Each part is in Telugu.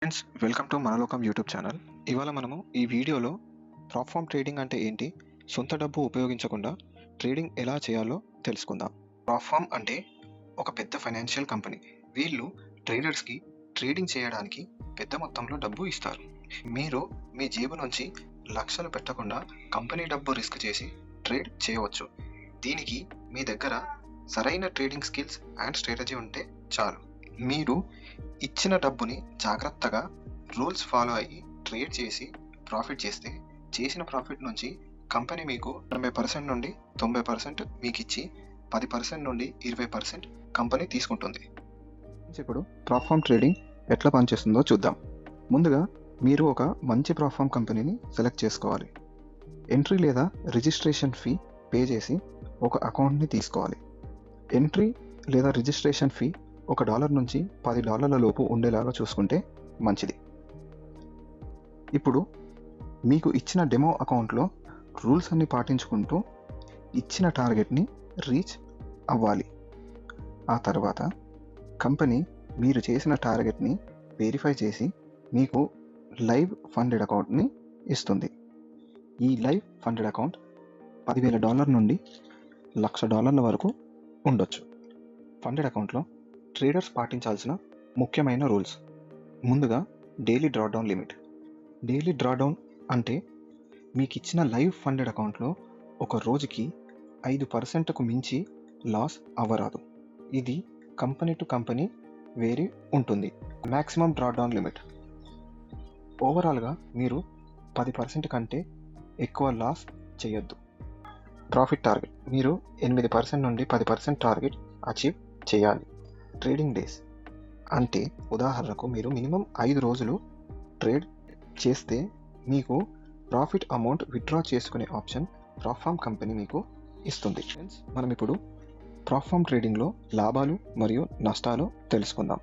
Friends, welcome to Manalokam YouTube channel. ఇవాళ మనము ఈ వీడియోలో ప్రాప్ ట్రేడింగ్ అంటే ఏంటి, సొంత డబ్బు ఉపయోగించకుండా ట్రేడింగ్ ఎలా చేయాలో తెలుసుకుందాం. ప్రాప్ అంటే ఒక పెద్ద ఫైనాన్షియల్ కంపెనీ. వీళ్ళు ట్రేడర్స్కి ట్రేడింగ్ చేయడానికి పెద్ద మొత్తంలో డబ్బు ఇస్తారు. మీరు మీ జేబు నుంచి లక్షలు పెట్టకుండా కంపెనీ డబ్బు రిస్క్ చేసి ట్రేడ్ చేయవచ్చు. దీనికి మీ దగ్గర సరైన ట్రేడింగ్ స్కిల్స్ అండ్ స్ట్రాటజీ ఉంటే చాలు. మీరు ఇచ్చిన డబ్బుని జాగ్రత్తగా రూల్స్ ఫాలో అయ్యి ట్రేడ్ చేసి ప్రాఫిట్ చేస్తే, చేసిన ప్రాఫిట్ నుంచి కంపెనీ మీకు 80% నుండి 90% మీకు ఇచ్చి 10% నుండి 20% కంపెనీ తీసుకుంటుంది. ఇప్పుడు ప్రాప్ ట్రేడింగ్ ఎట్లా పనిచేస్తుందో చూద్దాం. ముందుగా మీరు ఒక మంచి ప్రాప్ కంపెనీని సెలెక్ట్ చేసుకోవాలి. ఎంట్రీ లేదా రిజిస్ట్రేషన్ ఫీ పే చేసి ఒక అకౌంట్ని తీసుకోవాలి. ఎంట్రీ లేదా రిజిస్ట్రేషన్ ఫీ $1 నుంచి $10 లోపు ఉండేలాగా చూసుకుంటే మంచిది. ఇప్పుడు మీకు ఇచ్చిన డెమో అకౌంట్లో రూల్స్ అన్ని పాటించుకుంటూ ఇచ్చిన టార్గెట్ని రీచ్ అవ్వాలి. ఆ తర్వాత కంపెనీ మీరు చేసిన టార్గెట్ని వెరిఫై చేసి మీకు లైవ్ ఫండెడ్ అకౌంట్ని ఇస్తుంది. ఈ లైవ్ ఫండెడ్ అకౌంట్ $10,000 నుండి $1,00,000 వరకు ఉండొచ్చు. ఫండెడ్ అకౌంట్లో ట్రేడర్స్ పాటించాల్సిన ముఖ్యమైన రూల్స్. ముందుగా daily drawdown limit. Daily drawdown అంటే మీకు ఇచ్చిన లైవ్ ఫండెడ్ అకౌంట్లో ఒక రోజుకి 5%కు మించి లాస్ అవ్వరాదు. ఇది కంపెనీ టు కంపెనీ వేరీ ఉంటుంది. Maximum drawdown limit. ఓవరాల్గా మీరు 10% కంటే ఎక్కువ లాస్ చేయొద్దు. Profit target. మీరు 8% నుండి 10% టార్గెట్ అచీవ్ చేయాలి. ట్రేడింగ్ డేస్ అంటే ఉదాహరణకు మీరు మినిమం 5 రోజులు ట్రేడ్ చేస్తే మీకు ప్రాఫిట్ అమౌంట్ విత్డ్రా చేసుకునే ఆప్షన్ ప్రాప్ కంపెనీ మీకు ఇస్తుంది. ఫ్రెండ్స్, మనం ఇప్పుడు ప్రాప్ ట్రేడింగ్లో లాభాలు మరియు నష్టాలు తెలుసుకుందాం.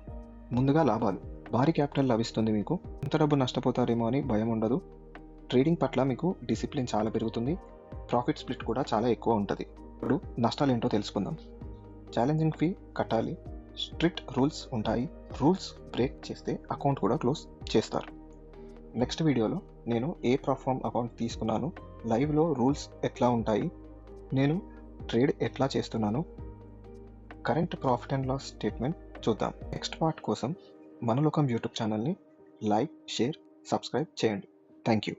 ముందుగా లాభాలు. భారీ క్యాపిటల్ లభిస్తుంది. మీకు ఎంత డబ్బు నష్టపోతారేమో అని భయం ఉండదు. ట్రేడింగ్ పట్ల మీకు డిసిప్లిన్ చాలా పెరుగుతుంది. ప్రాఫిట్ స్ప్లిట్ కూడా చాలా ఎక్కువ ఉంటుంది. ఇప్పుడు నష్టాలు ఏంటో తెలుసుకుందాం. ఛాలెంజింగ్ ఫీ కట్టాలి. స్ట్రిక్ట్ రూల్స్ ఉంటాయి. రూల్స్ బ్రేక్ చేస్తే అకౌంట్ కూడా క్లోజ్ చేస్తారు. నెక్స్ట్ వీడియోలో నేను ఏ ప్రాప్ అకౌంట్ తీసుకున్నాను, లైవ్లో రూల్స్ ఎట్లా ఉంటాయి, నేను ట్రేడ్ ఎట్లా చేస్తున్నాను, current profit and loss statement చూద్దాం. నెక్స్ట్ పార్ట్ కోసం మనలోకం యూట్యూబ్ ఛానల్ని లైక్, షేర్, సబ్స్క్రైబ్ చేయండి. Thank you.